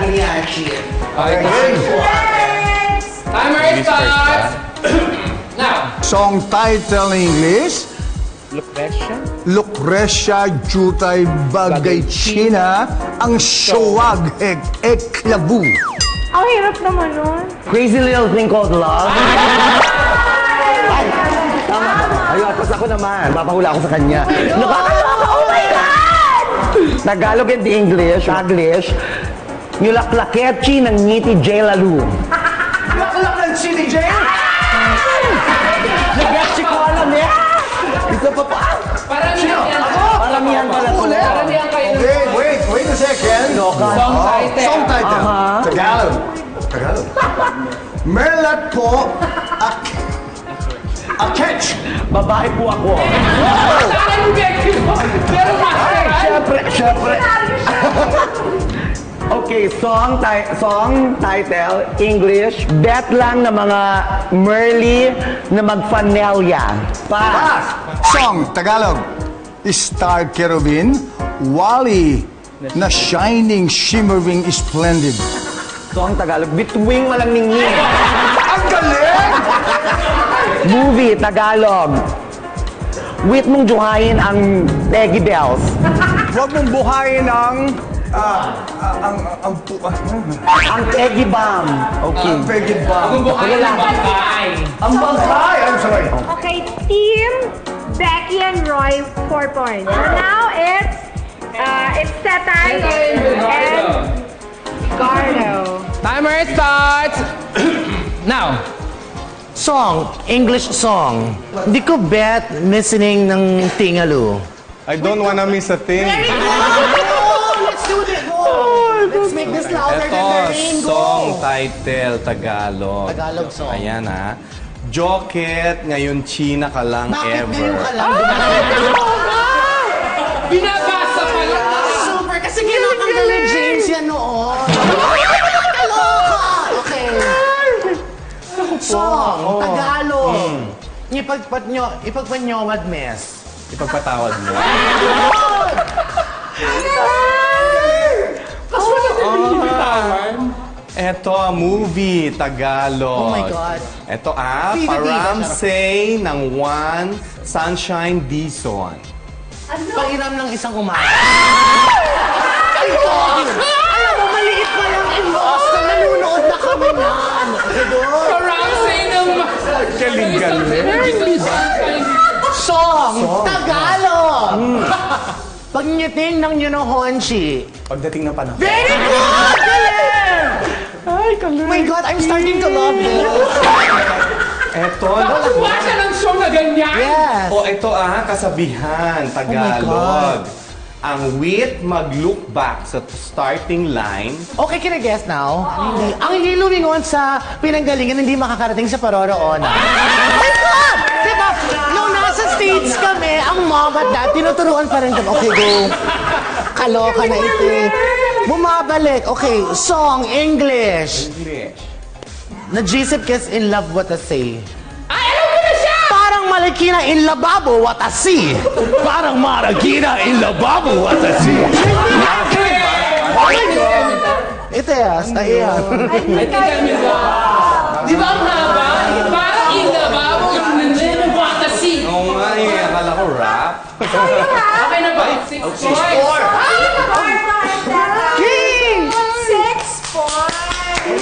mariachi. Okay. Timer starts. Now. Song title in English. Lucrecia Jutay Bagay China ang Shawag Eklabu. Ang hirap naman nun. Crazy Little Thing Called Love. Ay, tama. Ayun, tapos ako naman. Papahula ako sa kanya. Nakakaloka! Oh my God! Tagalog and English. Yulaklakechi ng Ngiti J. Lalu. Laklak ng Chili J? Nag-getchi ko alam eh. Isa pa pa. Paramihan yan. Paramihan pala to. Paramihan kayo. Wait a second. Song title. Song title. Tagalog. Merlat po a catch. Babae po ako. Saan yung Becky mo? Pero master. Siyempre. Okay, song title, English, bet lang na mga Merly na magfanelya. Pass! Song, Tagalog. Star Kerubin, Wally na shining, shimmering, splendid. Song Tagalog, bituing walang ningning. Ang galing! Movie, Tagalog. Wait mong juhayin ang Eggy Bells. Huwag mong buhayin ang Eggy Bomb. Okay. Ang pegid ba? Kung bukayin ng bangkay. Ang bangkay! I'm sorry. Okay, Team Becky and Roy, 4 points. So now it's Tetay and Gardo. Timer starts. Now. Song, English song. Hindi ko bet listening ng Tingalu. I don't wanna miss a thing. Let's do this. Let's make this louder than the rain. Song title, Tagalog. Tagalog song. Ayan ha. Joket, ngayon China ka lang Bakit ever. ngayon ka lang? Binabasa pa lang. Super, kasi kinakanta ni James yan noon. Kaloka! Okay. Song, Tagalog. Ipagpanyomad, mes. Ipagpatawad mo. Eto, movie, Tagalog. Oh my God. Eto Paramsay ng One Sunshine Dizon. Pairam ng isang umaga. Alam mo, maliit pa lang in Boston. Nanunood na kami na. Ramsay ng... Galing-galing. Song, Tagalog. Pagngiting ng Yunohonchi. Pagdating ng panahon. Very good! Galing! Ay, galing. Oh my God, I'm starting to love this. Eto, Tuwa siya ng show na ganyan. Yes. O ito kasabihan, Tagalog. Ang wit mag-look back sa starting line. Okay, can I guess now? Ang hilumingon sa pinanggalingan hindi makakarating sa paroroonan. Oh my God! Diba? Nung nasa States kami, ang mom at dad, tinuturuan pa rin kami. Okay, go. Kaloka na ito eh. Bumabalik. Okay, song, English. Na-Gisip Kiss in Love, What I Say. Ay, alam ko na siya! Parang Marikina in Lababo, What I See. Parang Marikina in Lababo, What I See. Ito yan, tahiyan. I think I knew that. Di ba ang haba? Parang inababo yung nangyayabakasi. Oo nga akala ko rap. Okay na ba? 6 points. King! 6 points.